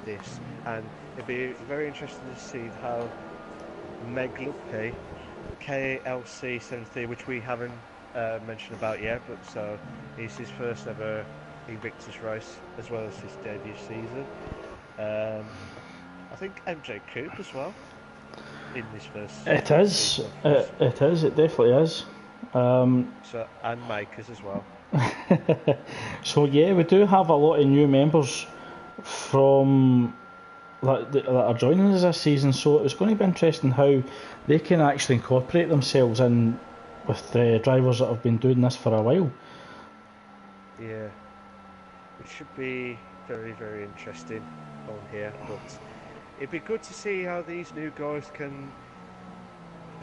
this, and it'd be very interesting to see how Meg Luppe, KLC 73, which we haven't mentioned about yet, but so it's his first ever Invictus race as well as his debut season. I think MJ Coupe as well in this first. It is. It is. It definitely is. So and Makers as well. So yeah, we do have a lot of new members from that are joining us this season. So it's going to be interesting how they can actually incorporate themselves in with the drivers that have been doing this for a while. Yeah, it should be very, very interesting on here, but it'd be good to see how these new guys can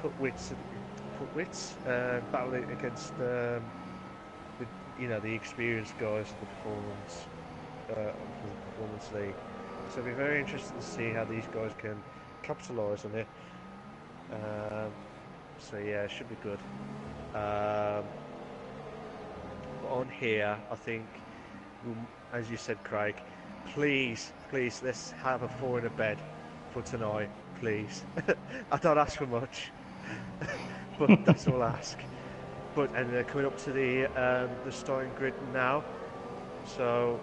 put wits, battle it against the experienced guys of the performance league. So it'd be very interesting to see how these guys can capitalise on it. So yeah, it should be good. On here, I think, as you said, Craig, please, let's have a 4 in a bed for tonight, please. I don't ask for much, but that's all I ask. And they're coming up to the starting grid now. So,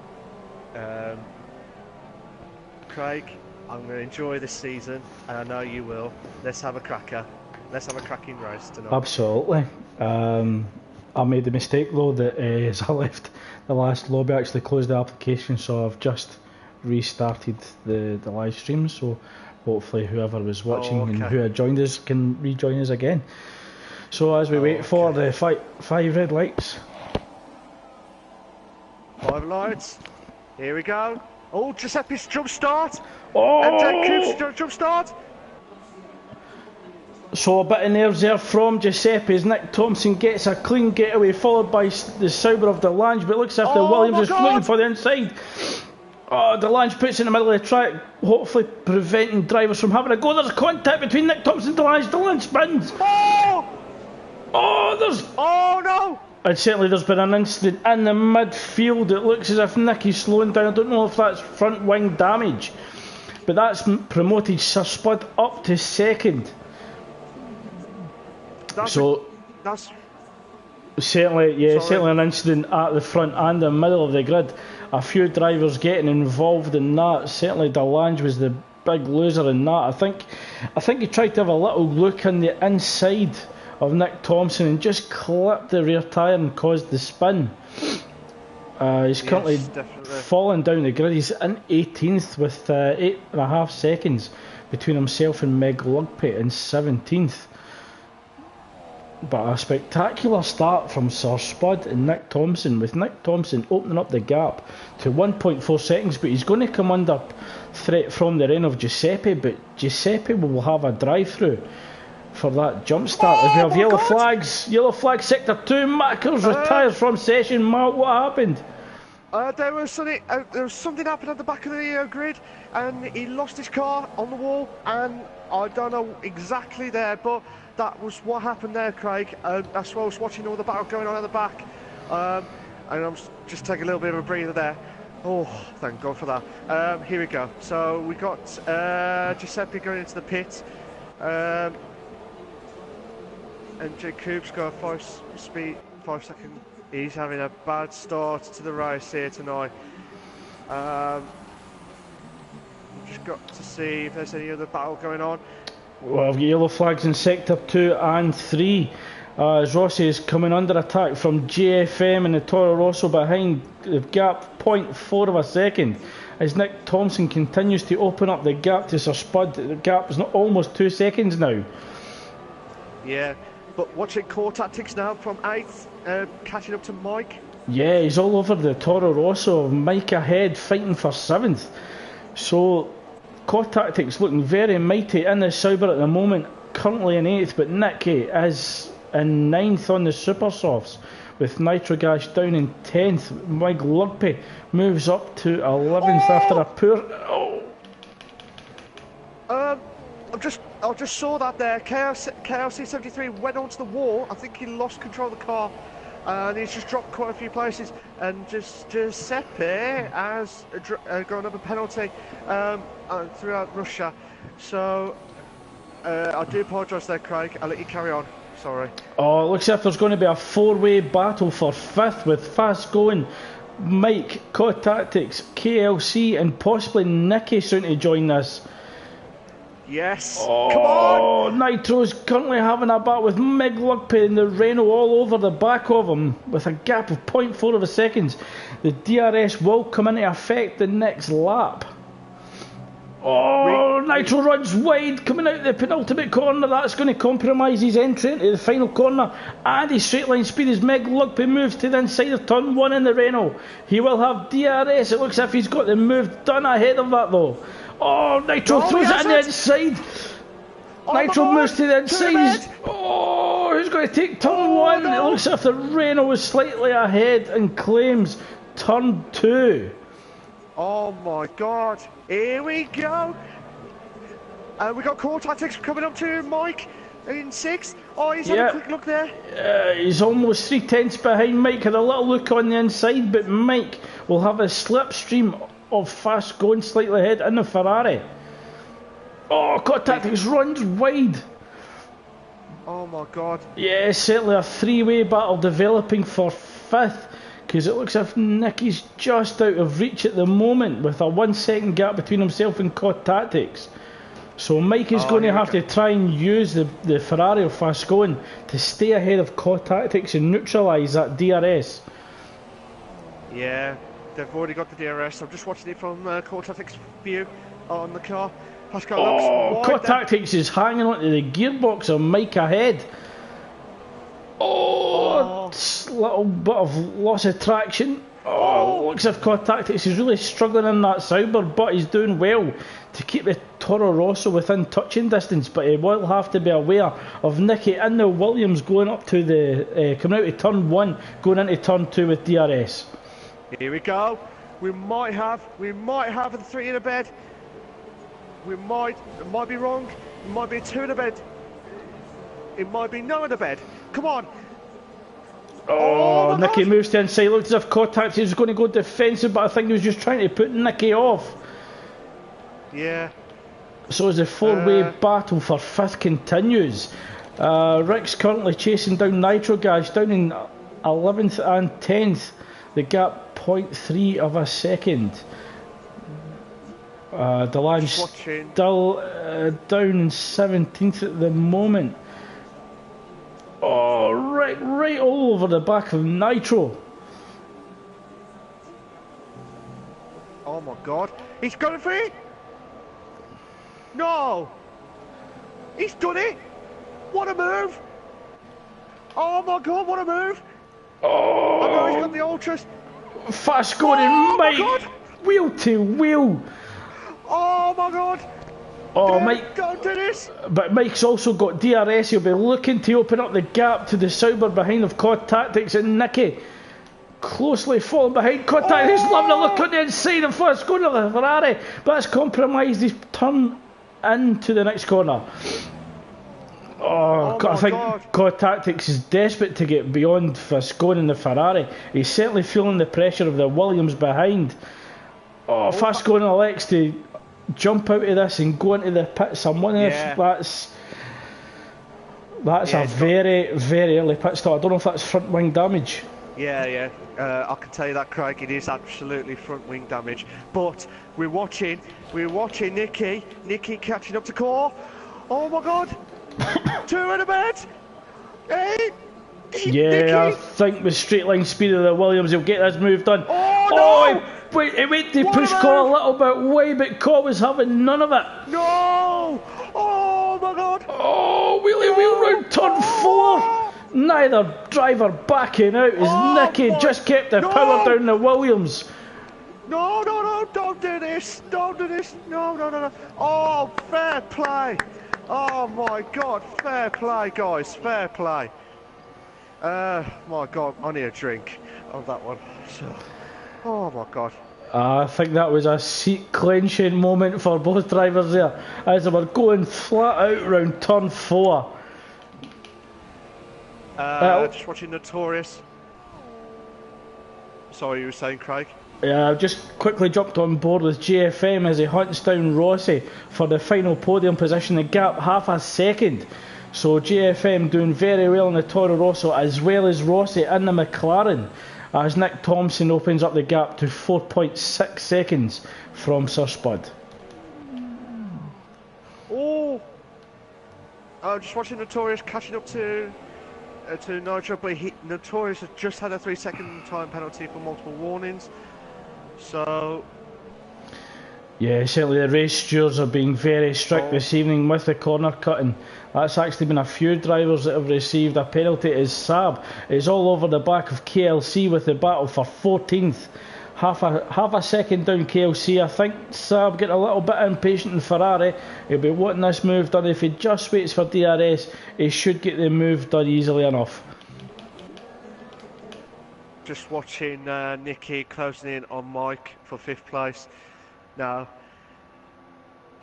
Craig, I'm going to enjoy this season, and I know you will. Let's have a cracker. Let's have a cracking race tonight. Absolutely. I made the mistake though that as I left the last lobby, I actually closed the application, so I've just restarted the live stream. So hopefully whoever was watching and who had joined us can rejoin us again. So as we wait for the 5 red lights. 5 lights. Here we go. Oh, Giuseppe's jump start. Oh! And Coupe's jump start. So a bit of nerves there from Giuseppe as Nick Thompson gets a clean getaway, followed by the Sauber of Delange, but it looks as if the Williams is looking for the inside. Oh, Delange puts in the middle of the track, hopefully preventing drivers from having a go. There's contact between Nick Thompson and Delange. Delange spins. Oh no! And certainly there's been an incident in the midfield. It looks as if Nicky's slowing down. I don't know if that's front wing damage, but that's promoted Sir Spud up to second. That's certainly an incident at the front and the middle of the grid. A few drivers getting involved in that. Certainly Delange was the big loser in that. I think he tried to have a little look on the inside of Nick Thompson and just clipped the rear tyre and caused the spin. He's currently fallen down the grid. He's in 18th with 8.5 seconds between himself and Meg Lugpet in 17th. But a spectacular start from Sir Spud and Nick Thompson, with Nick Thompson opening up the gap to 1.4 seconds, but he's going to come under threat from the reign of Giuseppe, but Giuseppe will have a drive-through for that jump start. As we have yellow flag sector 2, Makers retires from session. Mark, what happened? There was something happened at the back of the grid, and he lost his car on the wall, and I don't know exactly there, but that was what happened there, Craig. That's why I was watching all the battle going on at the back, and I'm just taking a little bit of a breather there. Oh, thank God for that. Here we go. So we got Giuseppe going into the pit. And Jacob's got 5 second. He's having a bad start to the race here tonight. Just got to see if there's any other battle going on. Well, I've got yellow flags in sector 2 and 3. As Rossi is coming under attack from JFM and the Toro Rosso behind the gap, 0.4 of a second. As Nick Thompson continues to open up the gap to Sir Spud, the gap is almost 2 seconds now. Yeah, but watching core tactics now from 8th, catching up to Mike. Yeah, he's all over the Toro Rosso. Mike ahead, fighting for 7th. So core tactics looking very mighty in the Sauber at the moment, currently in 8th, but Nicky is in 9th on the Super Softs with Nitrogas down in 10th. Mike Lugpy moves up to 11th after a poor... I just saw that there. KLC 73 went onto the wall. I think he lost control of the car. and he's just dropped quite a few places. And just Giuseppe has got another penalty throughout Russia. So I do apologise there, Craig. I'll let you carry on. Sorry. Oh, it looks as if there's going to be a four-way battle for fifth with Fast Going, Mike, COD Tactics, KLC, and possibly Nicky soon to join this. Yes. Come on. Nitro's currently having a bat with Mig Lugpay and the Renault all over the back of him with a gap of 0.4 of a second. The DRS will come into effect the next lap. Oh, Nitro runs wide, coming out the penultimate corner. That's going to compromise his entry into the final corner. And his straight line speed as Meg Lugpay moves to the inside of turn 1 in the Renault. He will have DRS. It looks as if he's got the move done ahead of that though. Oh, Nitro throws it in the inside. Nitro moves to the inside. Oh, who's going to take turn 1? No. It looks as if the Renault was slightly ahead and claims turn 2. Oh my God, here we go. We got Core Tactics coming up to Mike in 6th. Oh, he's had a quick look there. He's almost 3/10 behind Mike. Had a little look on the inside, but Mike will have a slipstream of Fast Going slightly ahead in the Ferrari. Oh, Core Tactics runs wide. Oh my God. Yeah, certainly a three-way battle developing for 5th. Because it looks as if Nicky's just out of reach at the moment with a 1 second gap between himself and COD Tactics. So Mike is going to have to try and use the Ferrari of Fast Going to stay ahead of COD Tactics and neutralise that DRS. Yeah, they've already got the DRS. I'm just watching it from COD Tactics view on the car. COD Tactics is hanging onto the gearbox of Mike ahead. Little bit of loss of traction. Looks as if COD Tactics is really struggling in that Sauber, but he's doing well to keep the Toro Rosso within touching distance. But he will have to be aware of Nicky in the Williams going up to the coming out of turn 1, going into turn 2 with DRS. Here we go. We might have a 3 in a bed. It might be wrong. It might be a 2 in a bed. It might be no in a bed. Come on. Oh, Nicky moves to inside. Looks as if COD Tactics was going to go defensive, but I think he was just trying to put Nicky off. Yeah. So as the four-way battle for 5th continues, Rick's currently chasing down Nitro Guys, down in 11th and 10th. The gap 0.3 of a second. Delan's still down in 17th at the moment. Oh, right all over the back of Nitro. Oh my God, he's got it free. No, he's done it. What a move! Oh my God, what a move! Oh, I know he's got the ultras. Fast Going in, Mike. Wheel to wheel. Oh my God. Oh, Mike, don't do this. But Mike's also got DRS. He'll be looking to open up the gap to the Sauber behind of COD Tactics and Nicky. Closely falling behind. COD Tactics loving a look on the inside of Fast Going to the Ferrari. But that's compromised his turn into the next corner. I think COD Tactics is desperate to get beyond Fast Going in the Ferrari. He's certainly feeling the pressure of the Williams behind. Fast Going elects to jump out of this and go into the pits. I'm wondering if that's a very, very early pit stop. I don't know if that's front wing damage. Yeah. I can tell you that, Craig. It is absolutely front wing damage. But we're watching Nicky catching up to Core. Oh my God, 2 in a bed. Hey. Nicky. I think with straight line speed of the Williams, he'll get this move done. He went to push Core a little bit way, but Core was having none of it. No! Oh my God! Oh, wheelie wheel round turn 4. Neither driver backing out as Nicky just kept the power down the Williams. No, don't do this. No. Oh, fair play. Oh my God, fair play, guys, fair play. My God, I need a drink of that one. Oh my God. I think that was a seat clenching moment for both drivers there as they were going flat out round turn 4. Just watching Notorious. Sorry, you were saying, Craig? Yeah, I've just quickly jumped on board with JFM as he hunts down Rossi for the final podium position. The gap half a second. So JFM doing very well in the Toro Rosso as well as Rossi in the McLaren, as Nick Thompson opens up the gap to 4.6 seconds from Sir Spud. Oh! I'm just watching Notorious catching up to Nigel, but Notorious has just had a 3-second time penalty for multiple warnings. So... Yeah, certainly the race stewards are being very strict this evening with the corner cutting. That's actually been a few drivers that have received a penalty. As Saab is all over the back of KLC with the battle for 14th. Half a second down KLC. I think Saab getting a little bit impatient in Ferrari. He'll be wanting this move done. If he just waits for DRS, he should get the move done easily enough. Just watching Nicky closing in on Mike for 5th place. Now,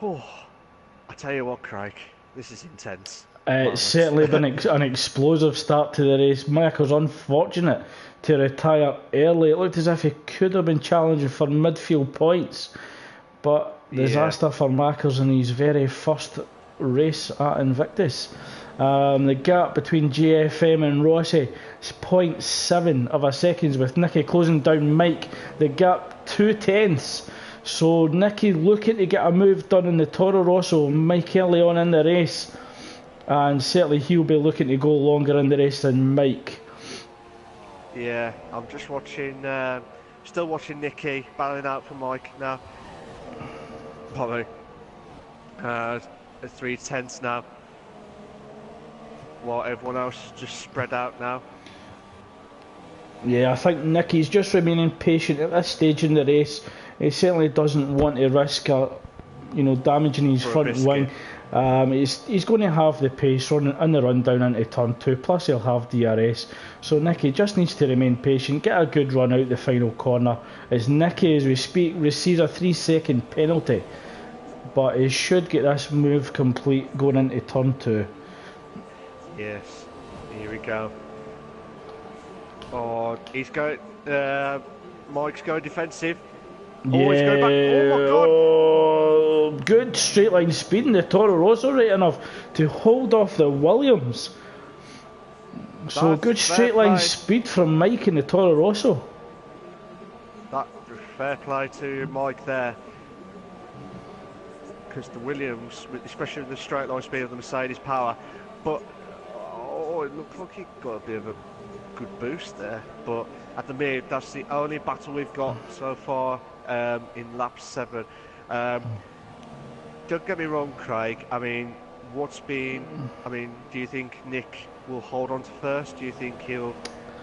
I tell you what, Craig, this is intense. It's certainly been an explosive start to the race. Mike was unfortunate to retire early. It looked as if he could have been challenging for midfield points, but disaster for Mackers in his very first race at Invictus. The gap between GFM and Rossi is 0.7 of a second, with Nicky closing down Mike. The gap 2/10. So Nicky looking to get a move done in the Toro Rosso, Mike early on in the race, and certainly he'll be looking to go longer in the race than Mike. Yeah, I'm just watching, still watching Nicky battling out for Mike now. Probably 3/10 now, while everyone else is just spread out now. Yeah, I think Nicky's just remaining patient at this stage in the race. He certainly doesn't want to risk damaging his front wing. He's going to have the pace in the run down into turn 2, plus he'll have DRS. So Nicky just needs to remain patient, get a good run out the final corner. As Nicky, as we speak, receives a 3-second penalty, but he should get this move complete going into turn 2. Yes, here we go. Oh, he's going. Mike's going defensive. Oh, he's going back. Oh my God! Oh, good straight line speed in the Toro Rosso, right enough to hold off the Williams. So That's good straight line play. speed from Mike in the Toro Rosso. That fair play to Mike there, because the Williams, especially with the straight line speed of the Mercedes power, but it looked like he got a bit of a good boost there. But at the minute, that's the only battle we've got so far in lap 7. Don't get me wrong, Craig. I mean, do you think Nick will hold on to first? Do you think he'll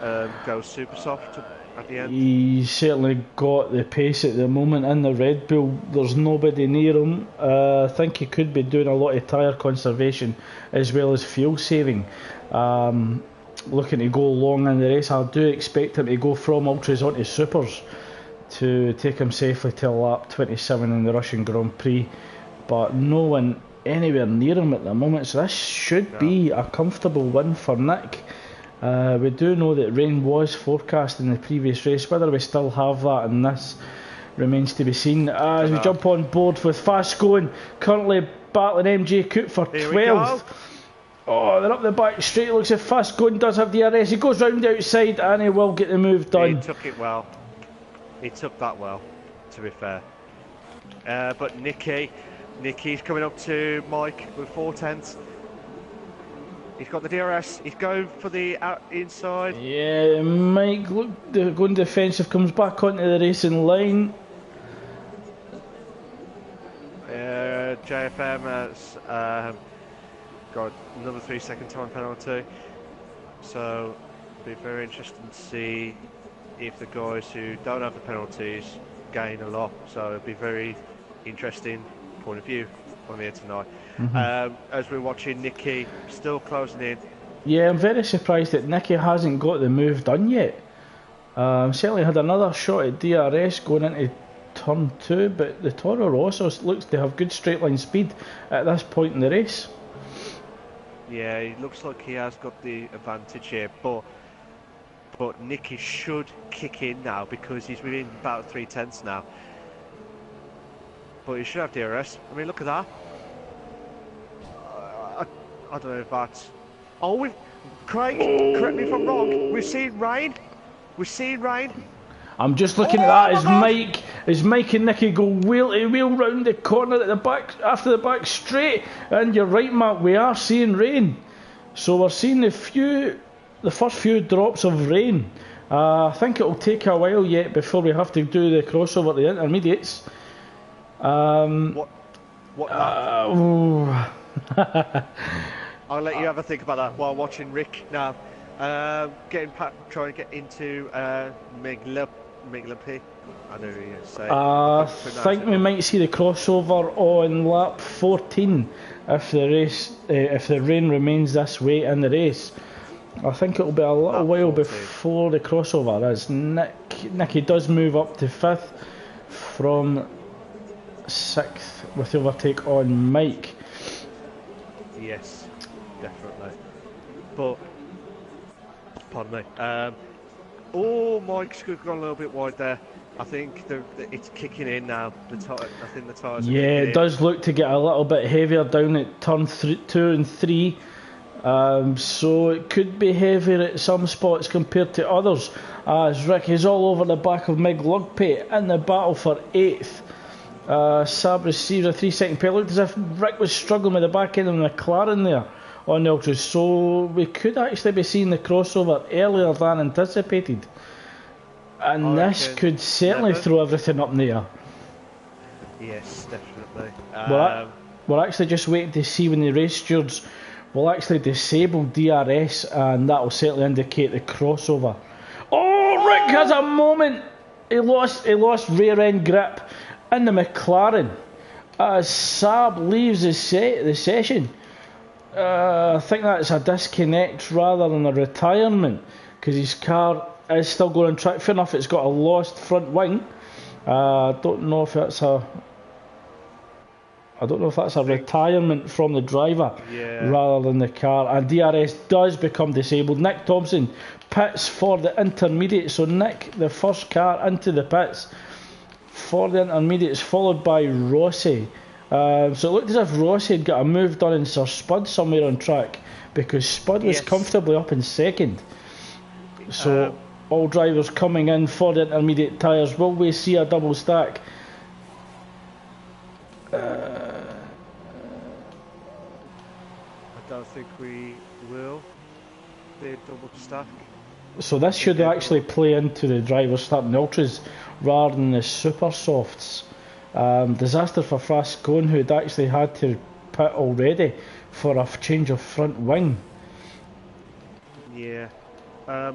go super soft at the end? He's certainly got the pace at the moment in the Red Bull. There's nobody near him. I think he could be doing a lot of tyre conservation as well as fuel saving. Looking to go long in the race. I do expect him to go from ultras onto supers to take him safely to lap 27 in the Russian Grand Prix, but no one anywhere near him at the moment, so this should be a comfortable win for Nick. We do know that rain was forecast in the previous race. Whether we still have that in this remains to be seen. As we jump on board with Fast Going, currently battling MJ Coupe for 12th. Oh, they're up the back straight. It looks as if Fast Going does have the DRS. He goes round the outside and he will get the move done. He took it well. He took that well, to be fair. But Nicky's coming up to Mike with 4/10. He's got the DRS. He's going for the inside. Yeah, Mike going defensive, comes back onto the racing line. JFM has got another 3-second time penalty. So it'll be very interesting to see if the guys who don't have the penalties gain a lot. So it'll be very interesting point of view on here tonight. As we're watching Nicky still closing in. Yeah, I'm very surprised that Nicky hasn't got the move done yet. Certainly had another shot at DRS going into turn 2, but the Toro Rosso looks to have good straight line speed at this point in the race. Yeah, it looks like he has got the advantage here, but but Nicky should kick in now because he's within about 3/10 now. But he should have DRS. I mean, look at that. I don't know if that's... Oh, Craig, correct me if I'm wrong. We've seen rain. We've seen rain. I'm just looking at that as Mike and Nicky go wheel to wheel round the corner at the back, after the back straight. And you're right, Matt, we are seeing rain. So we're seeing the first few drops of rain. I think it'll take a while yet before we have to do the crossover to the intermediates. What lap? I'll let you have a think about that while watching Rick now. Trying to get into Miglapy. I don't know what you say. I think we might see the crossover on lap 14 if the rain remains this way in the race. I think it'll be a little while before the crossover, as Nicky does move up to 5th from 6th with the overtake on Mike. Yes, definitely. But pardon me. Mike's gone a little bit wide there. I think it's kicking in now. I think the tyres are it in. does look to get a little bit heavier down at turn 2 and 3. So it could be heavier at some spots compared to others, as Rick is all over the back of Mig Lugpate in the battle for 8th. Saab received a 3-second penalty. Looked as if Rick was struggling with the back end of the McLaren there on the ultras, so we could actually be seeing the crossover earlier than anticipated, and this could certainly throw everything up in the air. Yes, definitely. We're actually just waiting to see when the race stewards will actually disable DRS, and that will certainly indicate the crossover. Rick has a moment. He lost rear end grip in the McLaren as Saab leaves the session. I think that's a disconnect rather than a retirement, because his car is still going on track. Fair enough, it's got a lost front wing. I don't know if that's a retirement from the driver rather than the car, and DRS does become disabled. Nick Thompson pits for the intermediate, so Nick, the first car into the pits for the intermediates, followed by Rossi. So it looked as if Rossi had got a move done in Sir Spud somewhere on track, because Spud was comfortably up in 2nd. So all drivers coming in for the intermediate tyres. Will we see a double stack? I don't think we will. The double stack. So this should actually play into the drivers starting the ultras rather than the super softs. Disaster for Frascone, who had actually had to pit already for a change of front wing. Yeah. As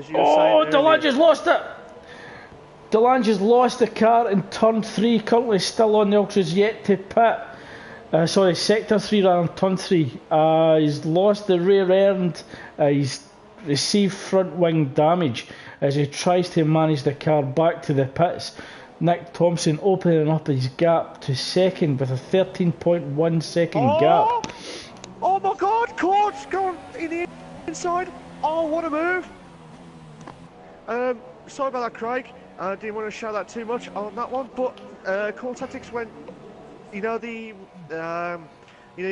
you were saying, Delange has lost it! Delange has lost the car in turn 3, currently still on the ultras, yet to pit. Sector 3 rather than turn 3. He's lost the rear end, he's received front wing damage as he tries to manage the car back to the pits. Nick Thompson opening up his gap to 2nd with a 13.1 second gap. Oh my god, Claude's gone in the inside. Oh, what a move. Sorry about that, Craig. I didn't want to shout that too much on that one, but Core Tactics went, you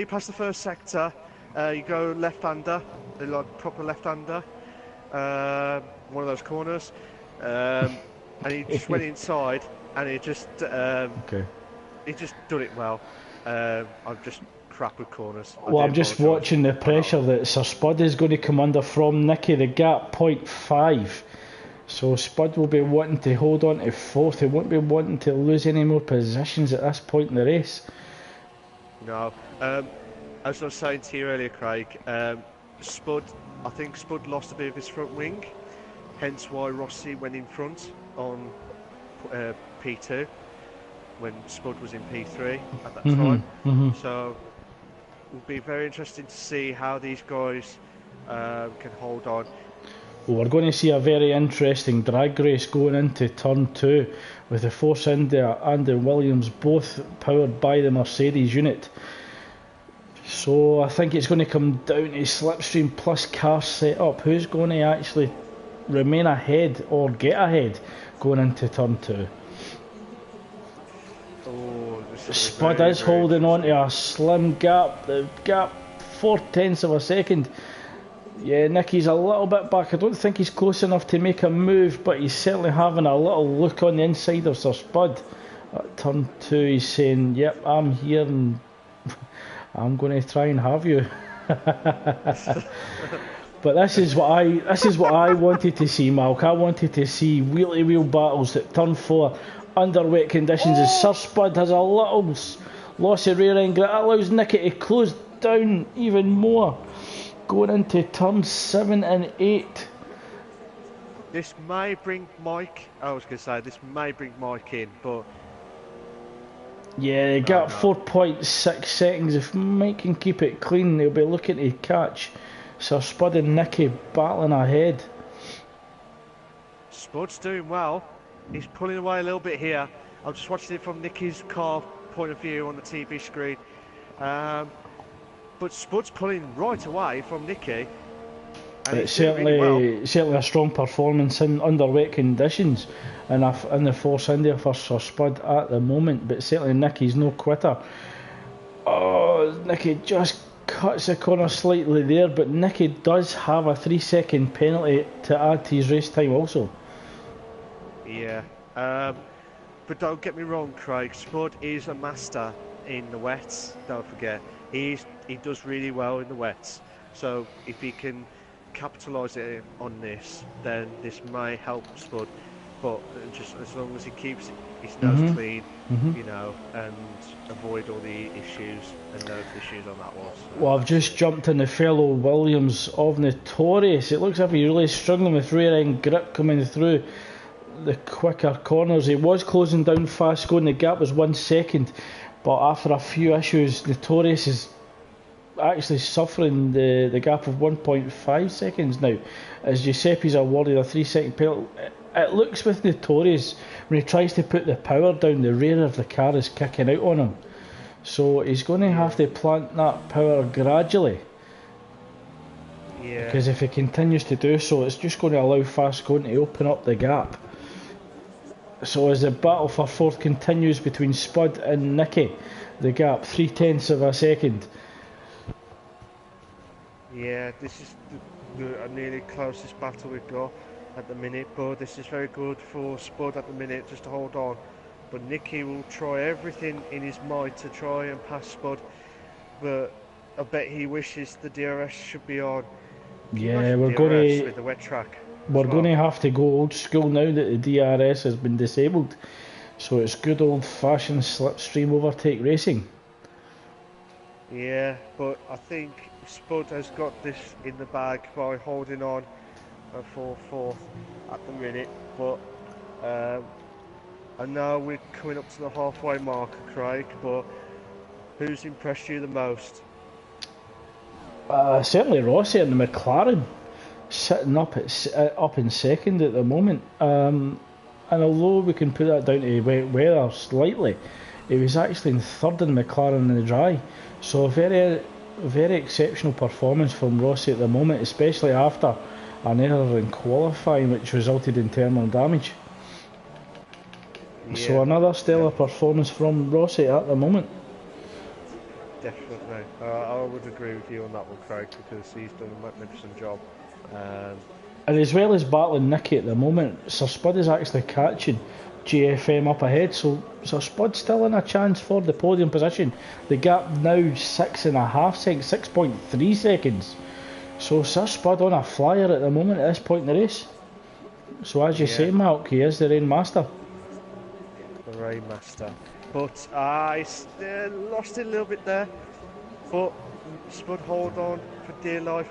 pass the first sector, you go left-hander, like proper left-hander, one of those corners, and he just went inside, and he just he just done it well. I'm just crap with corners. I'm just watching the pressure that Sir Spud is going to come under from Nicky. The gap 0.5. So Spud will be wanting to hold on to 4th. He won't be wanting to lose any more positions at this point in the race. No. As I was saying to you earlier, Craig, I think Spud lost a bit of his front wing, hence why Rossi went in front on P2 when Spud was in P3 at that time. So it will be very interesting to see how these guys can hold on. Well, we're going to see a very interesting drag race going into turn 2 with the Force India and the Williams both powered by the Mercedes unit. So I think it's going to come down to slipstream plus car setup. Who's going to actually remain ahead or get ahead going into turn 2. Oh, Spud is holding on to a slim gap. The gap 0.4 of a second. Yeah, Nicky's a little bit back. I don't think he's close enough to make a move, but he's certainly having a little look on the inside of Sir Spud. At turn 2, he's saying, "Yep, I'm here, and I'm going to try and have you." But this is what I wanted to see, Malk. I wanted to see wheel-to-wheel battles at turn 4 under wet conditions. As Sir Spud has a little loss of rear end grip, that allows Nicky to close down even more. Going into turn 7 and 8. This may bring Mike. I was going to say this may bring Mike in, but yeah, they got 4.6 seconds. If Mike can keep it clean, they'll be looking to catch Sir Spud and Nicky battling ahead. Spud's doing well. He's pulling away a little bit here. I'm just watching it from Nicky's car point of view on the TV screen. But Spud's pulling right away from Nicky. It's certainly a strong performance under wet conditions in the Force India for Sir Spud at the moment, but certainly Nicky's no quitter. Oh, Nicky just cuts the corner slightly there, but Nicky does have a 3-second penalty to add to his race time also. Yeah, but don't get me wrong, Craig, Spud is a master in the wets, don't forget. He does really well in the wets, so if he can capitalise on this, then this may help Spud. But just as long as he keeps his nose clean, you know, and avoid all the issues and those issues on that one. So. Well, I've just jumped in the fellow Williams of Notorious. It looks like he's really struggling with rear end grip coming through the quicker corners. He was closing down fast going, the gap was 1 second, but after a few issues, Notorious is actually suffering the gap of 1.5 seconds now, as Giuseppe's awarded a 3-second penalty. It looks with Notorious, when he tries to put the power down, the rear of the car is kicking out on him, so he's going to have to plant that power gradually. Yeah. Because if he continues to do so, it's just going to allow fast going to open up the gap. So as the battle for fourth continues between Spud and Nicky, the gap 0.3 of a second. Yeah, this is the nearly closest battle we've got at the minute, but this is very good for Spud at the minute just to hold on. But Nicky will try everything in his might to try and pass Spud, but I bet he wishes the DRS should be on. Yeah, we're going to with the wet track. We're going to have to go old school now that the DRS has been disabled. So it's good old fashioned slipstream overtake racing. Yeah, but I think Spud has got this in the bag by holding on for fourth at the minute. But I know we're coming up to the halfway mark, Craig, but who's impressed you the most? Certainly Rossi and the McLaren. Sitting up in second at the moment, and although we can put that down to wet weather slightly, he was actually in third in McLaren in the dry. So a very, very exceptional performance from Rossi at the moment, especially after an error in qualifying which resulted in terminal damage. Yeah. So another stellar performance from Rossi at the moment. Definitely, I would agree with you on that one, Craig, because he's done a magnificent job. And as well as battling Nicky at the moment, Sir Spud is actually catching GFM up ahead, so Sir Spud's still in a chance for the podium position. The gap now 6.5 seconds, 6.3 seconds. So Sir Spud on a flyer at the moment at this point in the race. So as you say, Malk, he is the Rain Master. The Rain Master. But I lost it a little bit there. But Spud hold on for dear life.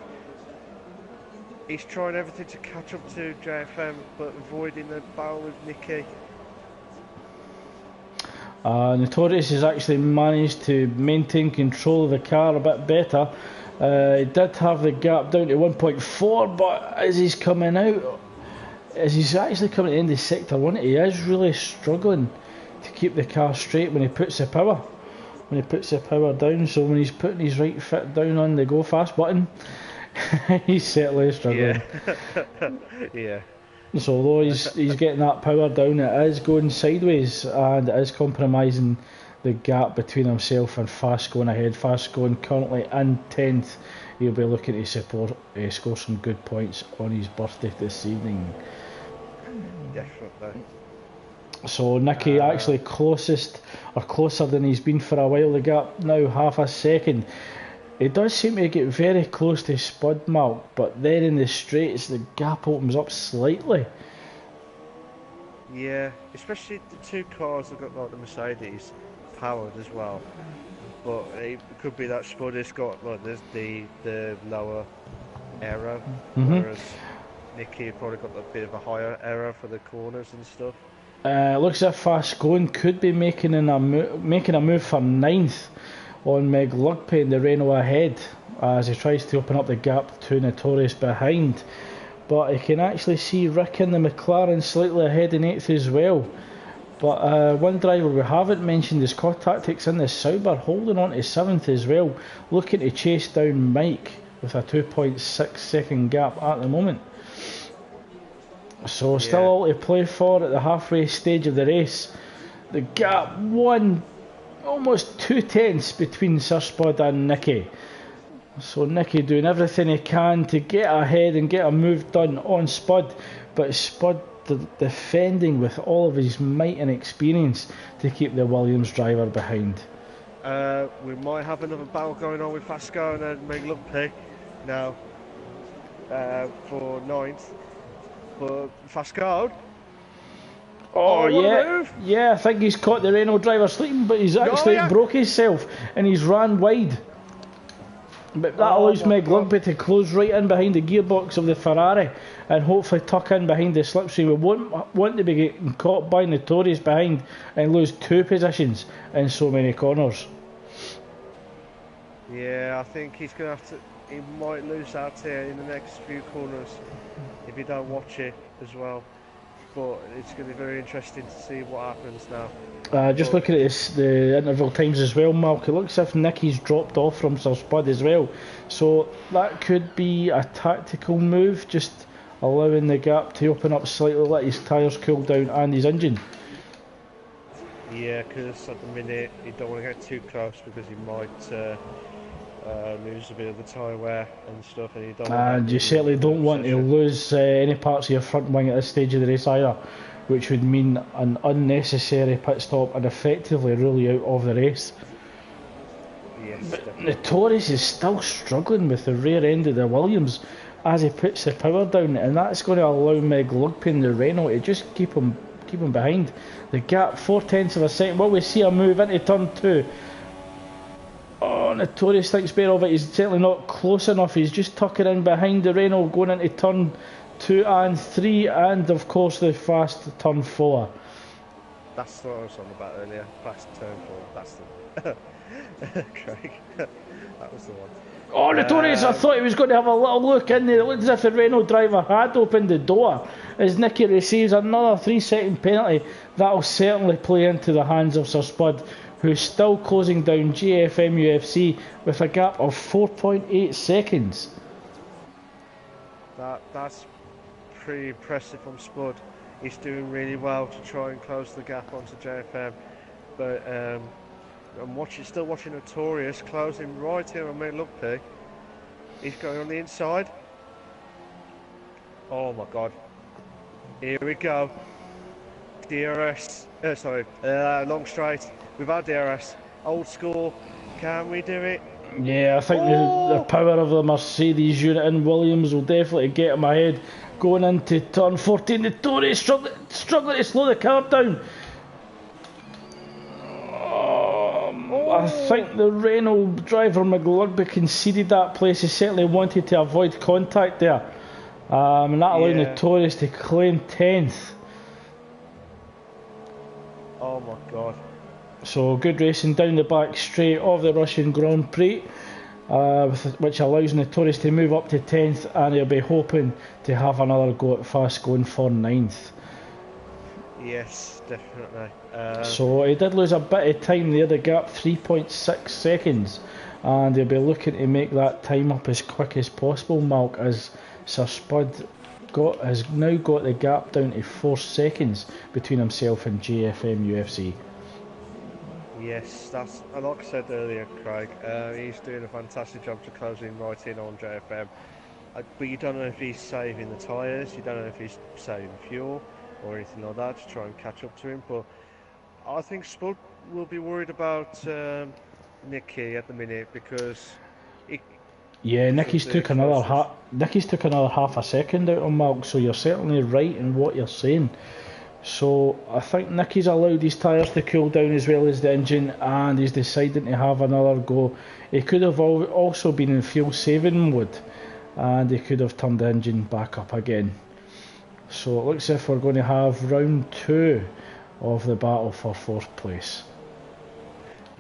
He's trying everything to catch up to JFM, but avoiding the battle with Nicky. Notorious has actually managed to maintain control of the car a bit better. He did have the gap down to 1.4, but as he's coming out, as he's actually coming to the end of sector 1, he is really struggling to keep the car straight when he puts the power. When he puts the power down, so when he's putting his right foot down on the go fast button, He's certainly struggling. Yeah. Yeah. So although he's getting that power down, it is going sideways and it is compromising the gap between himself and Fast going ahead. Fast going currently in 10th. He'll be looking to score some good points on his birthday this evening. Definitely. So Nicky actually closer than he's been for a while. The gap now half a second. He does seem to get very close to Spud Mark, but then in the straights the gap opens up slightly. Yeah, especially the two cars have got like the Mercedes powered as well. But it could be that Spud has got like the lower aero, whereas Nicky probably got a bit of a higher aero for the corners and stuff. Looks as if Fast Going could be making a move for 9th on Meg Lugpay in the Renault ahead as he tries to open up the gap to Notorious behind. But he can actually see Rick in the McLaren slightly ahead in 8th as well. But one driver we haven't mentioned is Core Tactics in the Sauber, holding on to 7th as well, looking to chase down Mike with a 2.6 second gap at the moment. So still all to play for at the halfway stage of the race. The gap almost 2 tenths between Sir Spud and Nicky. So Nicky doing everything he can to get ahead and get a move done on Spud, but Spud defending with all of his might and experience to keep the Williams driver behind. We might have another battle going on with Fasco and Meg Lugpay now for 9th. But Fasco. Yeah, I think he's caught the Renault driver sleeping, but he's actually broke himself and he's ran wide. But that allows Meg Lugpay to close right in behind the gearbox of the Ferrari and hopefully tuck in behind the slipstream. We won't want to be getting caught by Notorious behind and lose 2 positions in so many corners. Yeah, I think he's going to have to. He might lose out here in the next few corners if you don't watch it as well. But it's going to be very interesting to see what happens now. Just looking at the interval times as well, Mark, it looks as if Nicky's dropped off from Sir Spud as well. So that could be a tactical move, just allowing the gap to open up slightly, let his tyres cool down and his engine. Yeah, because at the minute you don't want to get too close because you might lose a bit of the tyre wear and stuff, and you certainly don't want to lose any parts of your front wing at this stage of the race either, which would mean an unnecessary pit stop and effectively rule you out of the race. Yes, but Notorious is still struggling with the rear end of the Williams as he puts the power down, and that's going to allow Meg Lugpay in the Renault to just keep him behind. The gap 4 tenths of a second. Will we see a move into turn 2? Oh, Notorious thinks better of it. He's certainly not close enough. He's just tucking in behind the Renault going into turn 2 and 3 and of course the fast turn 4. That's what I was on about earlier. Fast turn 4. That's the Craig. That was the one. Oh, Notorious! I thought he was going to have a little look in there. It looked as if the Renault driver had opened the door. As Nicky receives another 3-second penalty, that'll certainly play into the hands of Sir Spud, who's still closing down GFM UFC with a gap of 4.8 seconds. That's pretty impressive from Spud. He's doing really well to try and close the gap onto JFM. But I'm still watching Notorious closing right here on Meg Lugpay. He's going on the inside. Oh my God. Here we go. DRS. Long straight. Without DRS. Old school. Can we do it? Yeah, I think the power of the Mercedes unit in Williams will definitely get him ahead. Going into turn 14, Notorious struggling to slow the car down. I think the Renault driver McLugby conceded that place. He certainly wanted to avoid contact there. And that allowed Notorious to claim 10th. Oh my God. So good racing down the back straight of the Russian Grand Prix, which allows Notorious to move up to 10th, and he'll be hoping to have another go at Fast going for 9th. Yes, definitely. So he did lose a bit of time there, the gap 3.6 seconds, and he'll be looking to make that time up as quick as possible, Malk, as Sir Spud has now got the gap down to 4 seconds between himself and JFM UFC. Yes, that's like I said earlier, Craig. He's doing a fantastic job to close in right in on JFM. But you don't know if he's saving the tyres, you don't know if he's saving fuel or anything like that to try and catch up to him. But I think Spud will be worried about Nicky at the minute because Nicky's took another half a second out on Malk, so you're certainly right in what you're saying. So I think Nicky's allowed his tyres to cool down as well as the engine, and he's deciding to have another go. He could have also been in fuel saving mode, and he could have turned the engine back up again. So it looks as if we're going to have round 2 of the battle for 4th place.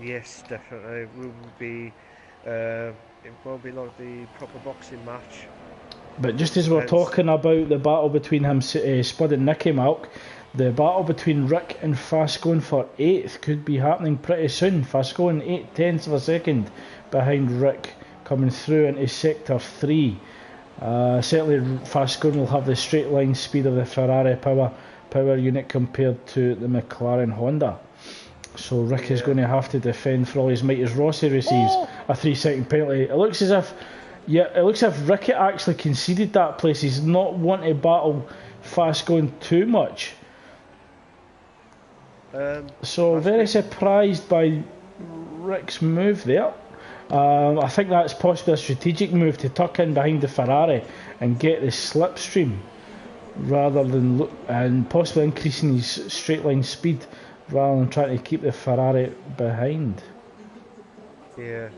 Yes, definitely. It won't be like the proper boxing match. But just as we're talking about the battle between Spud and Nicky, Malk, the battle between Rick and Fast Going for 8th could be happening pretty soon. Fast Going 0.8 of a second behind Rick, coming through into sector 3. Certainly Fast Going will have the straight line speed of the Ferrari power unit compared to the McLaren Honda. So Rick is going to have to defend for all his might as Rossi receives a 3-second penalty. It looks as if Rick actually conceded that place. He's not wanting to battle Fast Going too much. So very surprised by Rick's move there. I think that's possibly a strategic move to tuck in behind the Ferrari and get the slipstream, rather than and possibly increasing his straight line speed rather than trying to keep the Ferrari behind. Yeah,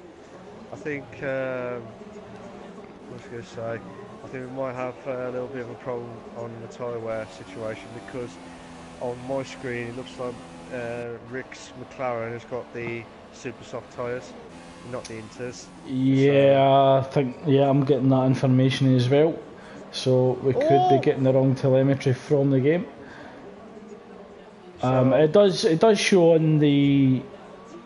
I think I think we might have a little bit of a problem on the tyre wear situation, because on my screen it looks like Rick's McLaren has got the super soft tyres, not the Inters. Yeah, I'm getting that information as well. So we could be getting the wrong telemetry from the game. It does show on the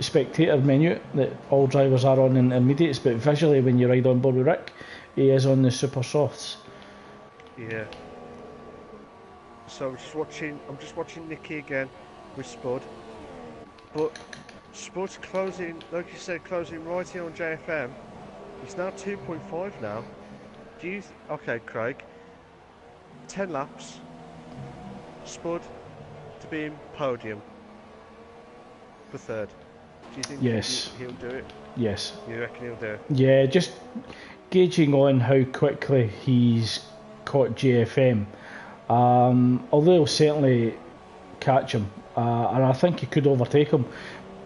spectator menu that all drivers are on intermediates, but visually when you ride on board with Rick, he is on the super softs. Yeah. So I'm just watching Nicky again with Spud, but Spud's closing, like you said, closing right here on JFM. It's now 2.5 now. Okay, Craig, 10 laps, Spud to be in podium for 3rd. Do you think he'll do it? Yes. You reckon he'll do it? Yeah, just gauging on how quickly he's caught JFM. Although he'll certainly catch him, and I think he could overtake him.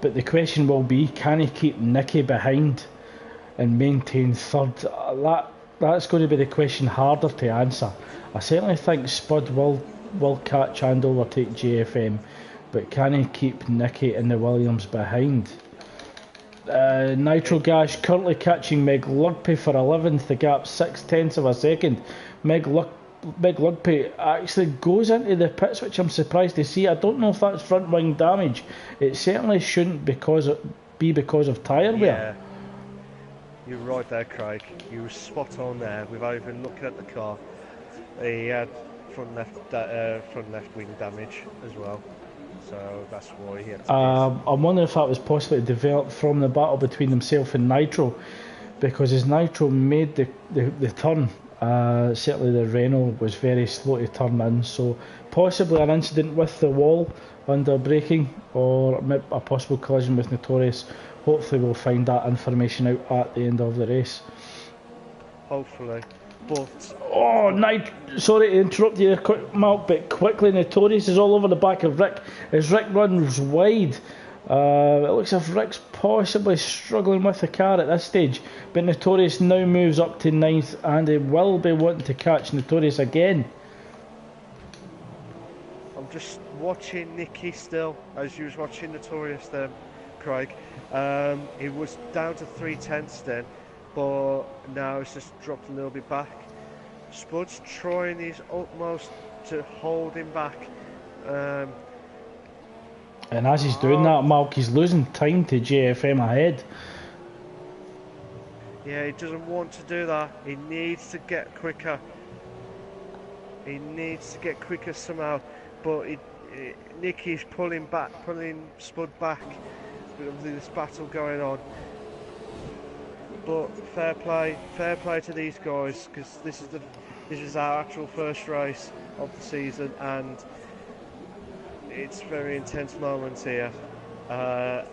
But the question will be, can he keep Nicky behind and maintain 3rd? That's going to be the question harder to answer. I certainly think Spud will catch and overtake JFM, but can he keep Nicky and the Williams behind? Nitro Gas currently catching Meg Lugpy for 11th, the gap 0.6 of a second. Meg Lugpy actually goes into the pits, which I'm surprised to see. I don't know if that's front wing damage. It certainly shouldn't be because of tyre wear. You're right there, Craig. You were spot on there without even looking at the car. He had front left wing damage as well, so that's why he had to I'm wondering if that was possibly developed from the battle between himself and Nitro, because as Nitro made the turn, certainly the Renault was very slow to turn in, so possibly an incident with the wall under braking, or a possible collision with Notorious. Hopefully we'll find that information out at the end of the race. Hopefully. But sorry to interrupt you there, Mark, but quickly Notorious is all over the back of Rick as Rick runs wide. It looks as if Rick's possibly struggling with the car at this stage, but Notorious now moves up to 9th, and he will be wanting to catch Notorious again. I'm just watching Nicky still, as you was watching Notorious there, Craig. It was down to 0.3 then, but now it's just dropped a little bit back. Spud's trying his utmost to hold him back. And as he's doing that, Malk, he's losing time to JFM ahead. Yeah, he doesn't want to do that. He needs to get quicker. He needs to get quicker somehow. But Nicky's pulling Spud back. With this battle going on. But fair play to these guys, because this is our actual first race of the season, and it's very intense moments here, and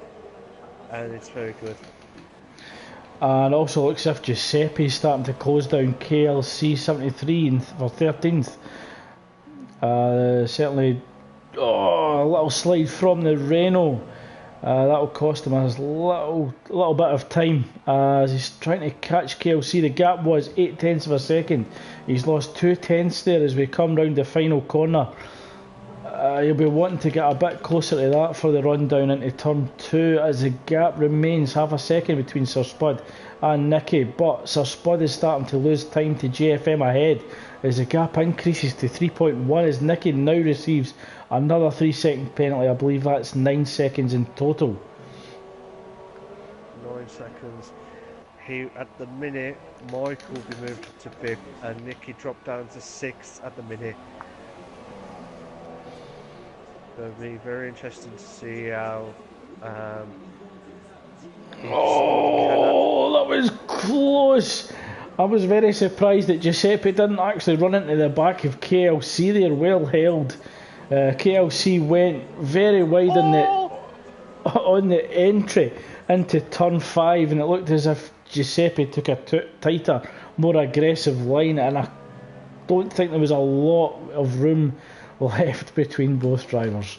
it's very good. And also looks as if Giuseppe's starting to close down KLC 73 for 13th. Certainly, a little slide from the Renault. That'll cost him a little bit of time as he's trying to catch KLC. The gap was 0.8 of a second. He's lost 0.2 there as we come round the final corner. He'll be wanting to get a bit closer to that for the run down into turn 2 as the gap remains half a second between Sir Spud and Nicky. But Sir Spud is starting to lose time to JFM ahead as the gap increases to 3.1 as Nicky now receives another 3-second penalty. I believe that's 9 seconds in total. 9 seconds. At the minute, Michael will be moved to 5th and Nicky dropped down to 6th at the minute. It'll be very interesting to see how. That was close. I was very surprised that Giuseppe didn't actually run into the back of KLC there. Well held. KLC went very wide on the entry into turn 5, and it looked as if Giuseppe took a tighter, more aggressive line, and I don't think there was a lot of room left between both drivers.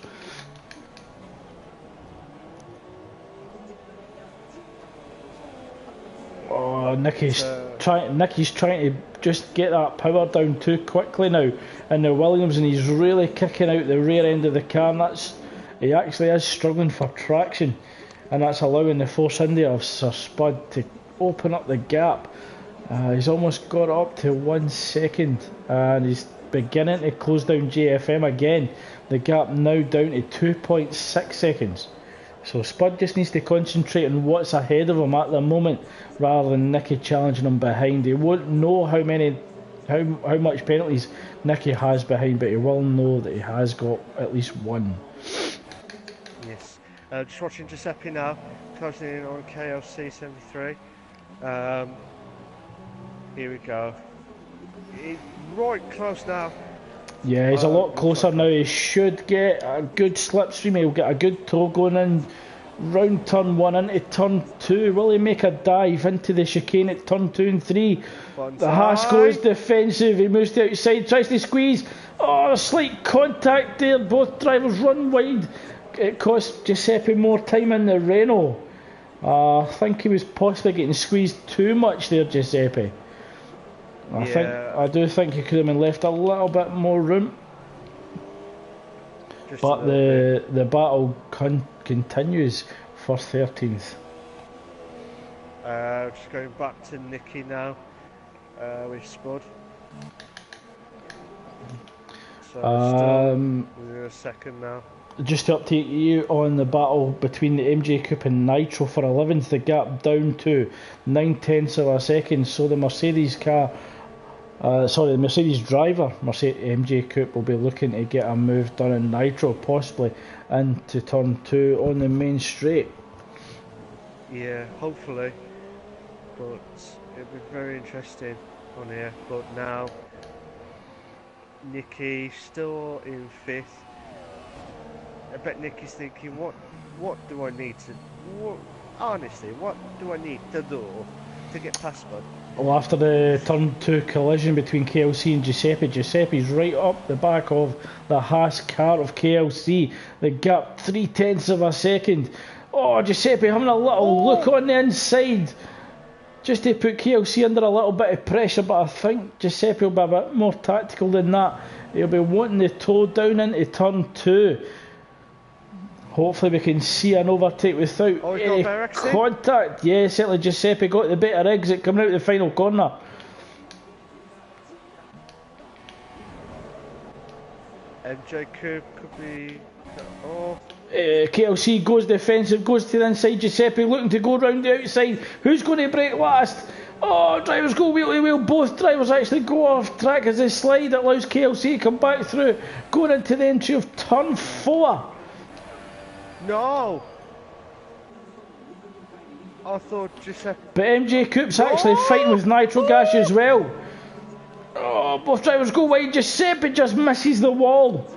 Nicky's trying to just get that power down too quickly now in the Williams, and he's really kicking out the rear end of the car, and he actually is struggling for traction, and that's allowing the Force India of Sir Spud to open up the gap. He's almost got up to 1 second, and he's beginning to close down JFM again. The gap now down to 2.6 seconds. So Spud just needs to concentrate on what's ahead of him at the moment rather than Nicky challenging him behind. He won't know how much penalties Nicky has behind, but he will know that he has got at least one. Yes. Just watching Giuseppe now, closing in on KLC 73. Here we go. He's right close now. Yeah, he's a lot closer now. He should get a good slipstream. He'll get a good toe going in round turn 1 into turn 2. Will he make a dive into the chicane at turn 2 and 3? The Haas goes defensive. He moves to the outside, tries to squeeze. Oh, slight contact there. Both drivers run wide. It cost Giuseppe more time in the Renault. I think he was possibly getting squeezed too much there, Giuseppe. I do think he could have been left a little bit more room. But the battle continues for 13th. Just going back to Nicky now with Spud. So still a second now. Just to update you on the battle between the MJ Coupe and Nitro for 11th, the gap down to 9/10 of a second. So the Mercedes car. The Mercedes driver, MJ Coupe, will be looking to get a move done in Nitro, possibly into turn 2 on the main straight. Yeah, hopefully. But it'll be very interesting on here. But now, Nicky still in 5th. I bet Nicky's thinking, what do I need to... what do I need to do to get past Spud? Well, after the turn 2 collision between KLC and Giuseppe's right up the back of the Haas car of KLC. The gap 0.3 of a second. Oh, Giuseppe having a little look on the inside just to put KLC under a little bit of pressure, but I think Giuseppe will be a bit more tactical than that. He'll be wanting to toe down into turn 2. Hopefully we can see an overtake without any contact. Yeah, certainly Giuseppe got the better exit coming out of the final corner. MJ Coupe could be... KLC goes defensive, goes to the inside. Giuseppe looking to go round the outside. Who's going to break last? Oh, drivers go wheel to wheel. Both drivers actually go off track as they slide. It allows KLC to come back through, going into the entry of turn 4. No! I thought Giuseppe... But MJ Coupe's actually fighting with Nitro Gas as well. Oh, both drivers go wide. Giuseppe just misses the wall.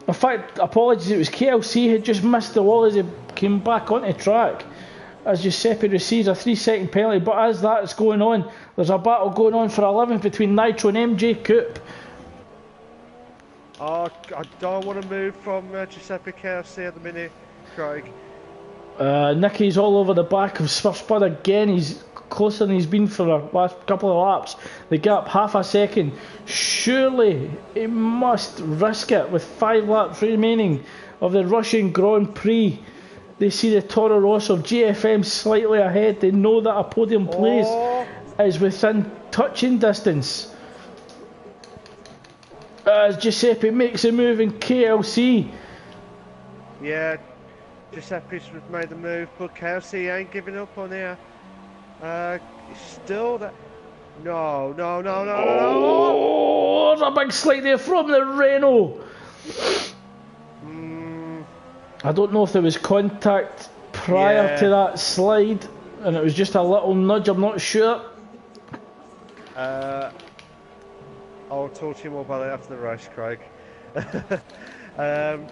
In fact, apologies, it was KLC who had just missed the wall as he came back onto track. As Giuseppe receives a 3-second penalty, but as that's going on, there's a battle going on for 11th between Nitro and MJ Coupe. Oh, I don't want to move from Giuseppe KFC at the minute, Craig. Nicky's all over the back of Spud again. He's closer than he's been for the last couple of laps. The gap half a second. Surely he must risk it with 5 laps remaining of the Russian Grand Prix. They see the Toro Rosso of GFM slightly ahead. They know that a podium place is within touching distance. As Giuseppe makes a move in KLC. Yeah, Giuseppe's made the move, but KLC ain't giving up on here. Still that. No. Oh, there's a big slide there from the Renault. I don't know if there was contact prior to that slide and it was just a little nudge, I'm not sure. I'll talk to you more about it after the race, Craig.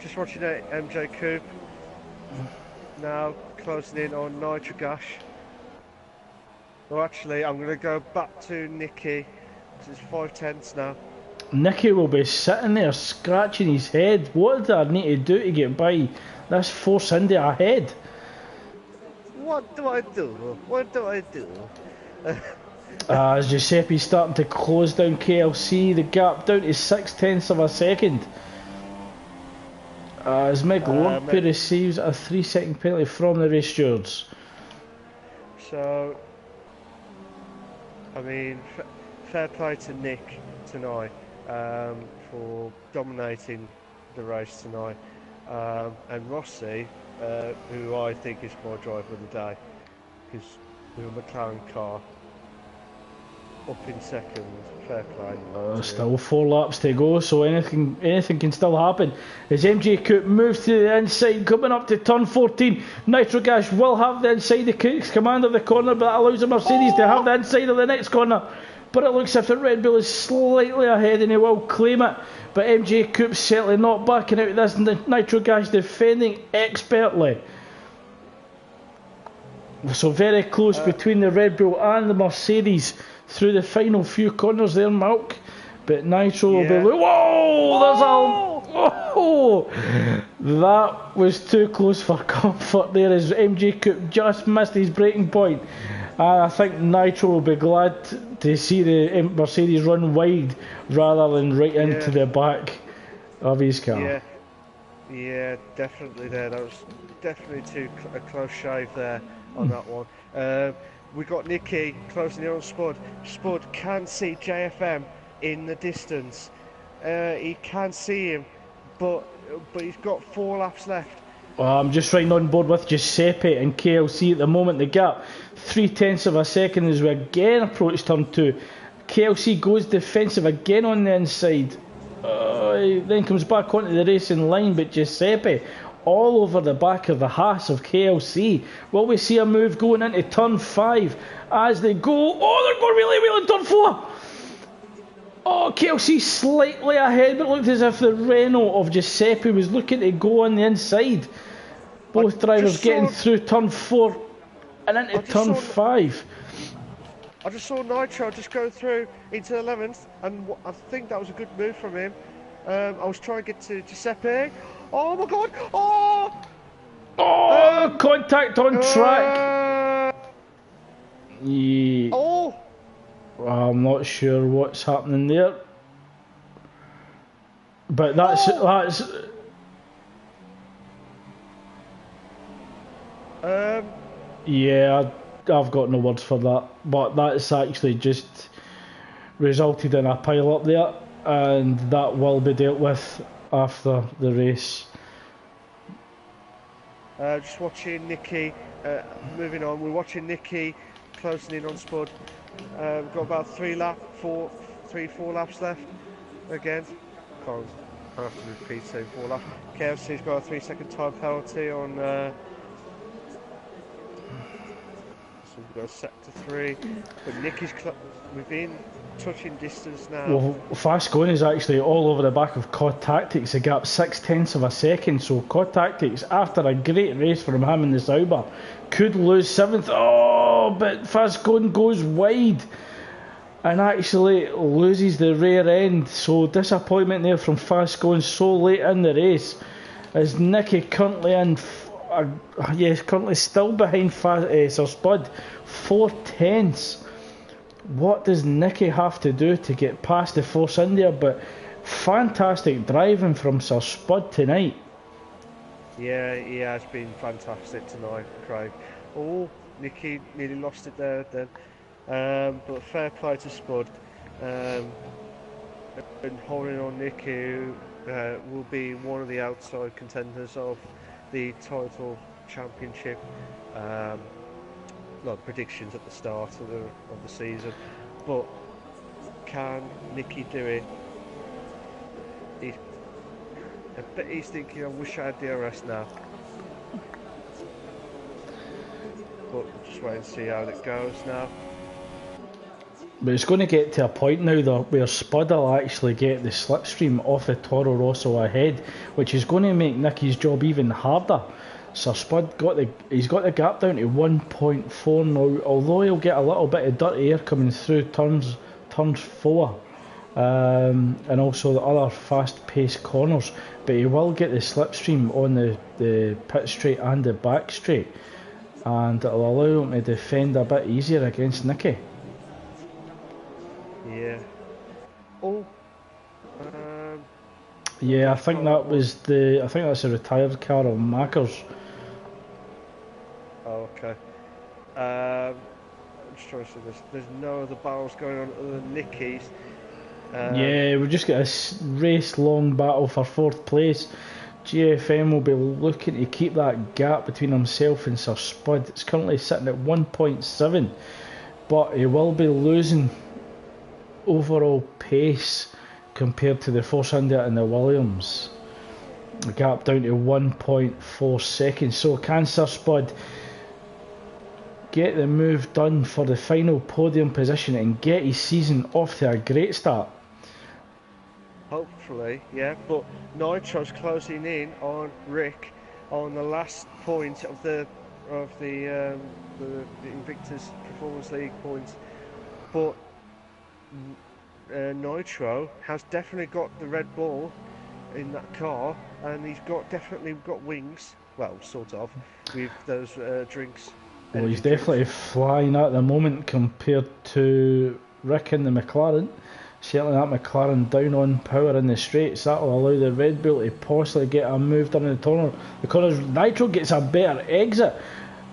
Just watching MJ Coupe now closing in on Nitro Gas. Well, actually, I'm going to go back to Nicky. It's 5/10 now. Nicky will be sitting there scratching his head. What do I need to do to get by this Force India ahead? What do I do? As Giuseppe's starting to close down KLC, the gap down to 0.6 of a second. As Meg Lumpy receives a 3-second penalty from the race stewards. So, I mean, fair play to Nick tonight for dominating the race tonight. And Rossi, who I think is my driver of the day, because with a McLaren car up in second, fair play. Still 4 laps to go, so anything can still happen. As MJ Coupe moves to the inside, coming up to turn 14, Nitro Gas will have the inside, the command of the corner, but that allows the Mercedes to have the inside of the next corner. But it looks as if the Red Bull is slightly ahead and he will claim it. But MJ Coupe's certainly not backing out of this, and the Nitro Gas defending expertly. So very close between the Red Bull and the Mercedes through the final few corners there, Malk. But Nitro will be... Whoa! That was too close for comfort there as MJ Coupe just missed his braking point. And I think Nitro will be glad to see the Mercedes run wide rather than right into the back of his car. Yeah, definitely there. That was definitely a close shave there on that one. We got Nicky closing in on Spud. Spud can see JFM in the distance. He can see him, but he's got 4 laps left. Well, I'm just right on board with Giuseppe and KLC at the moment. The gap 0.3 of a second as we again approach turn 2. KLC goes defensive again on the inside. He then comes back onto the racing line, but Giuseppe all over the back of the Haas of KLC. Will we see a move going into turn 5 as they go? Oh, they're going really in turn 4. Oh, KLC slightly ahead, but it looked as if the Renault of Giuseppe was looking to go on the inside. Both drivers getting through turn 4 and into turn 5. I just saw Nitro just go through into 11th, and I think that was a good move from him. I was trying to get to Giuseppe. Oh my god! Oh! Contact on track! Yeah. Oh! I'm not sure what's happening there. But that's... Yeah, I've got no words for that. But that's actually just resulted in a pile up there, and that will be dealt with after the race. Just watching Nicky, moving on, we're watching Nicky closing in on Spud. We've got about 4 laps left. Again, can't have to repeat saying 4 laps. KFC's got a 3-second time penalty on. So we've got a sector 3, but Nicky's within touching distance now. Well, fast going is actually all over the back of COD Tactics. A gap 0.6 of a second. So COD Tactics, after a great race from him in the Sauber, could lose 7th. Oh, but fast going goes wide and actually loses the rear end. So disappointment there from fast going so late in the race. As Nicky currently in. Currently still behind Sir Spud, 4/10. What does Nicky have to do to get past the Force India? But fantastic driving from Sir Spud tonight. Yeah, he has been fantastic tonight, Craig. Oh, Nicky nearly lost it there then. But fair play to Spud. And holding on Nicky, will be one of the outside contenders of the title championship. Not predictions at the start of the season, but can Nicky do it? I bet he's thinking, I wish I had DRS now. But just wait and see how it goes now. But it's going to get to a point now though where Spud will actually get the slipstream off the Toro Rosso ahead, which is going to make Nicky's job even harder. So Spud he's got the gap down to 1.4 now, although he'll get a little bit of dirty air coming through turns 4 and also the other fast-paced corners, but he will get the slipstream on the pit straight and the back straight, and it'll allow him to defend a bit easier against Nicky. Yeah. Oh. Yeah, I think that's a retired car of Macker's. Oh, okay. I'm just trying to see there's no other battles going on other than Nicky's. Yeah, we just got a race-long battle for 4th place. GFM will be looking to keep that gap between himself and Sir Spud. It's currently sitting at 1.7, but he will be losing overall pace compared to the Force India and the Williams. The gap down to 1.4 seconds. So can Sir Spud get the move done for the final podium position and get his season off to a great start? Hopefully, yeah. But Nitro's closing in on Rick on the last point of the Invictus Performance League points. But Nitro has definitely got the Red Bull in that car, and he's definitely got wings. Well, sort of, with those drinks. Well, he's definitely flying at the moment compared to Rick in the McLaren. Certainly that McLaren down on power in the straights. That will allow the Red Bull to possibly get a move done in the corners. Nitro gets a better exit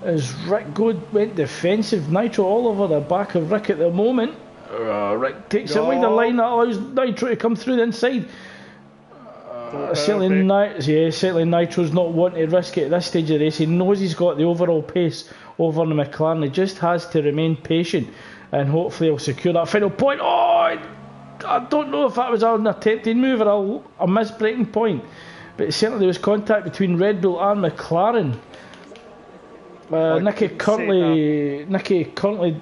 as Rick went defensive. Nitro all over the back of Rick at the moment. Rick takes away the line that allows Nitro to come through the inside. Certainly Nitro's not wanting to risk it at this stage of the race. He knows he's got the overall pace over the McLaren. He just has to remain patient and hopefully he'll secure that final point. Oh, I don't know if that was an attempted move or a misbreaking point, but certainly there was contact between Red Bull and McLaren. Nicky currently,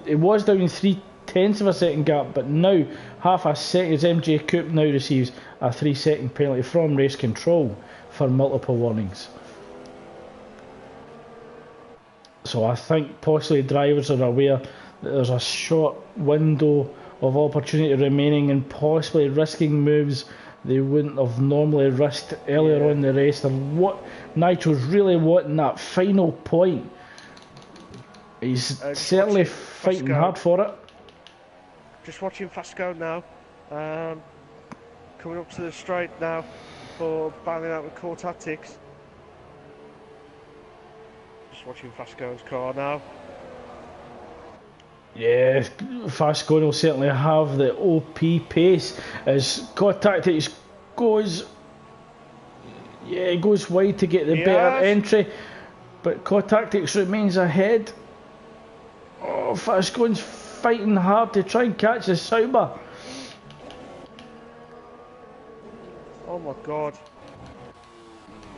it was down in 3/10 of a second gap, but now half a second as MJ Coupe now receives a 3-second penalty from race control for multiple warnings. So I think possibly drivers are aware that there's a short window of opportunity remaining and possibly risking moves they wouldn't have normally risked earlier on in the race. And what Nitro's really wanting that final point. He's certainly fighting hard for it. Just watching Fasco now. Coming up to the straight now for battling out with core tactics. Just watching Fasco's car now. Yeah, Fasco will certainly have the OP pace as core tactics goes wide to get the better entry, but core tactics remains ahead. Oh, Oh, Fascone's fighting hard to try and catch the Sauber. Oh my God.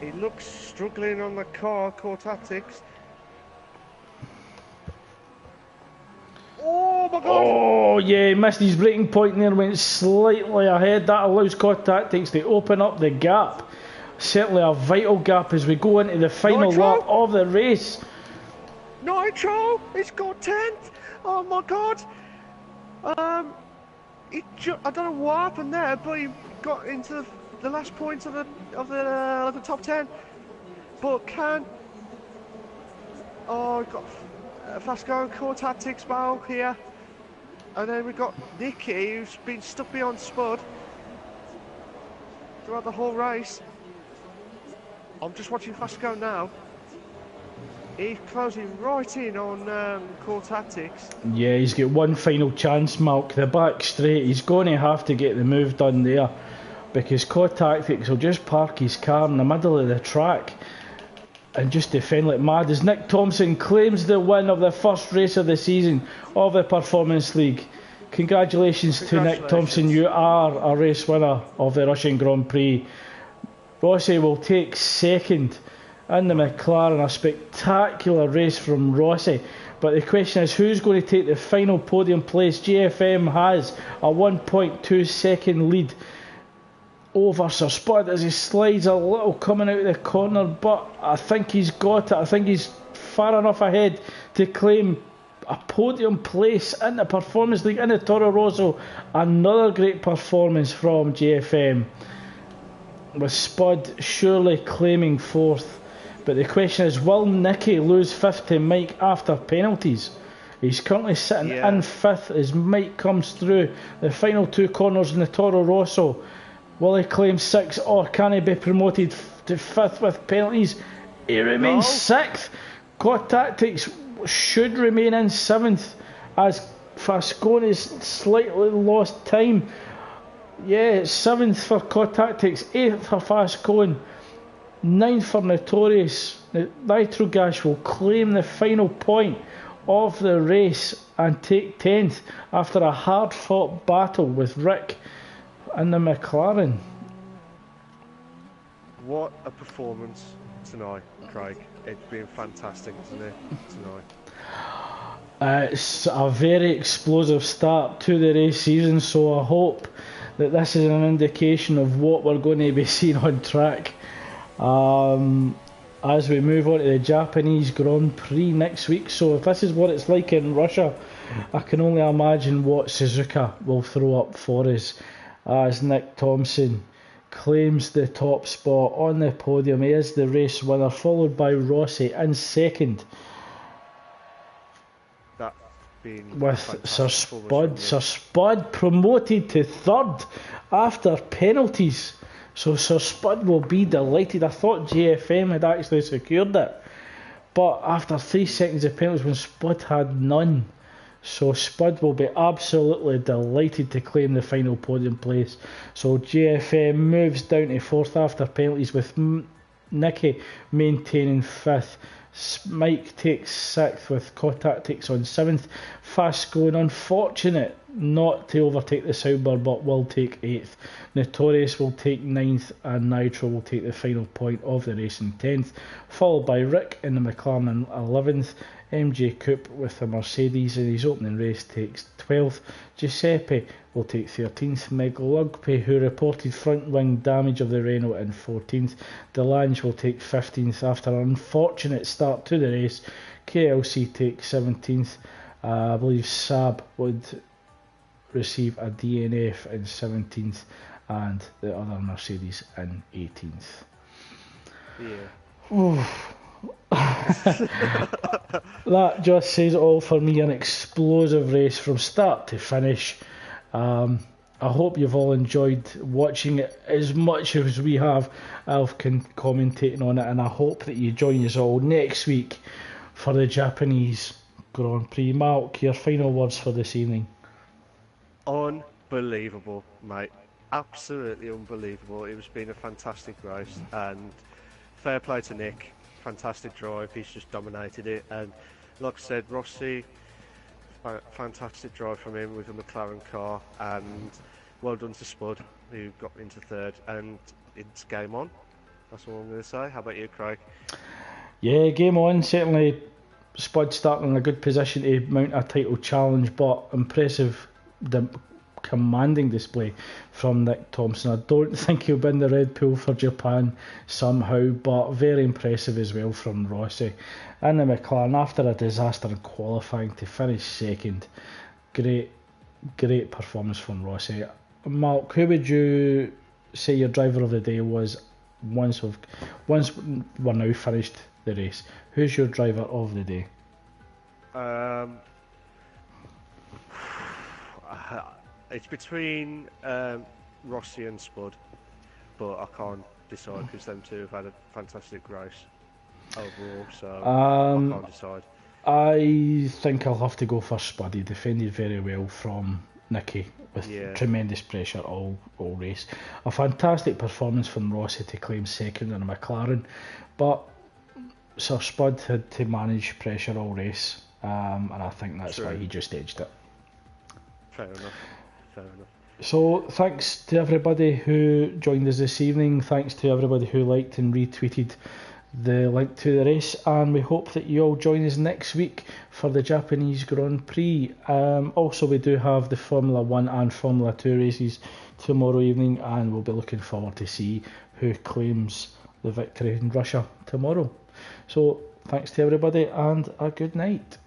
He looks struggling on the car Tactics. Oh my God! Oh yeah, he missed his braking point there, went slightly ahead. That allows Tactics to open up the gap. Certainly a vital gap as we go into the final lap of the race. Nitro! He's got 10th! Oh my God! I don't know what happened there, but he got into the last point of the top 10. But we've got Fasco and Tactics battle here. And then we've got Nicky, who's been stuck behind Spud throughout the whole race. I'm just watching Fasco now. He's closing right in on Tactics. Yeah, he's got one final chance, Malk. The back straight, he's going to have to get the move done there, because Tactics will just park his car in the middle of the track and just defend like mad as Nick Thompson claims the win of the first race of the season of the Performance League. Congratulations to Nick Thompson, you are a race winner of the Russian Grand Prix. Rossi will take second in the McLaren, a spectacular race from Rossi. But the question is, who's going to take the final podium place? GFM has a 1.2 second lead over Sir Spud as he slides a little coming out of the corner, but I think he's got it. I think he's far enough ahead to claim a podium place in the Performance League in the Toro Rosso. Another great performance from GFM, with Spud surely claiming fourth. But the question is, will Nicky lose fifth to Mike after penalties? He's currently sitting in fifth as Mike comes through the final two corners in the Toro Rosso. Will he claim sixth, or can he be promoted to fifth with penalties? He remains sixth. Tactics should remain in seventh as Fascone's slightly lost time. Yeah, seventh for Tactics, eighth for Fascone, ninth for Notorious. Nitrogash will claim the final point of the race and take 10th after a hard fought battle with Rick in the McLaren. What a performance tonight, Craig. It's been fantastic, isn't it, tonight? It's a very explosive start to the race season, so I hope that this is an indication of what we're going to be seeing on track as we move on to the Japanese Grand Prix next week. So if this is what it's like in Russia, I can only imagine what Suzuka will throw up for us, as Nick Thompson claims the top spot on the podium. He is the race winner, followed by Rossi in second, with Sir Spud promoted to third after penalties. So Sir Spud will be delighted. I thought GFM had actually secured it, but after 3 seconds of penalties when Spud had none. So Spud will be absolutely delighted to claim the final podium place. So GFM moves down to fourth after penalties, with Nicky maintaining fifth. Mike takes sixth with Tactics on seventh. Fasco, unfortunate not to overtake the Sauber, but will take eighth. Notorious will take ninth, and Nitro will take the final point of the race in 10th, followed by Rick in the McLaren in 11th. MJ Coupe with the Mercedes in his opening race takes 12th. Giuseppe will take 13th. Meg Lugby, who reported front wing damage of the Renault, in 14th. Delange will take 15th after an unfortunate start to the race. KLC takes 17th. I believe Saab would receive a DNF in 17th, and the other Mercedes in 18th. Yeah. That just says it all for me. An explosive race from start to finish. I hope you've all enjoyed watching it as much as we have. Alf commentating on it, and I hope that you join us all next week for the Japanese Grand Prix. Mark, your final words for this evening. Unbelievable, mate. Absolutely unbelievable. It's been a fantastic race, and fair play to Nick. Fantastic drive. He's just dominated it, and like I said, Rossi Fantastic drive from him with the McLaren car, and well done to Spud, who got into third, and it's game on. That's all I'm going to say. How about you, Craig? Yeah, game on. Certainly, Spud starting in a good position to mount a title challenge, but impressive, commanding display from Nick Thompson. I don't think he'll win the Red Bull for Japan somehow, but very impressive as well from Rossi. And the McLaren, after a disaster in qualifying, to finish second. Great performance from Rossi. Mark, who would you say your driver of the day was once we're now finished the race? Who's your driver of the day? It's between Rossi and Spud, but I can't decide because them two have had a fantastic race overall, so I can't decide. I think I'll have to go for Spud. He defended very well from Nicky with tremendous pressure all race. A fantastic performance from Rossi to claim second in a McLaren, but Sir Spud had to manage pressure all race, and I think that's why he just edged it. Fair enough. So thanks to everybody who joined us this evening. Thanks to everybody who liked and retweeted the link to the race, and we hope that you all join us next week for the Japanese Grand Prix. Also, we do have the Formula 1 and Formula 2 races tomorrow evening, and we'll be looking forward to see who claims the victory in Russia tomorrow. So thanks to everybody, and a good night.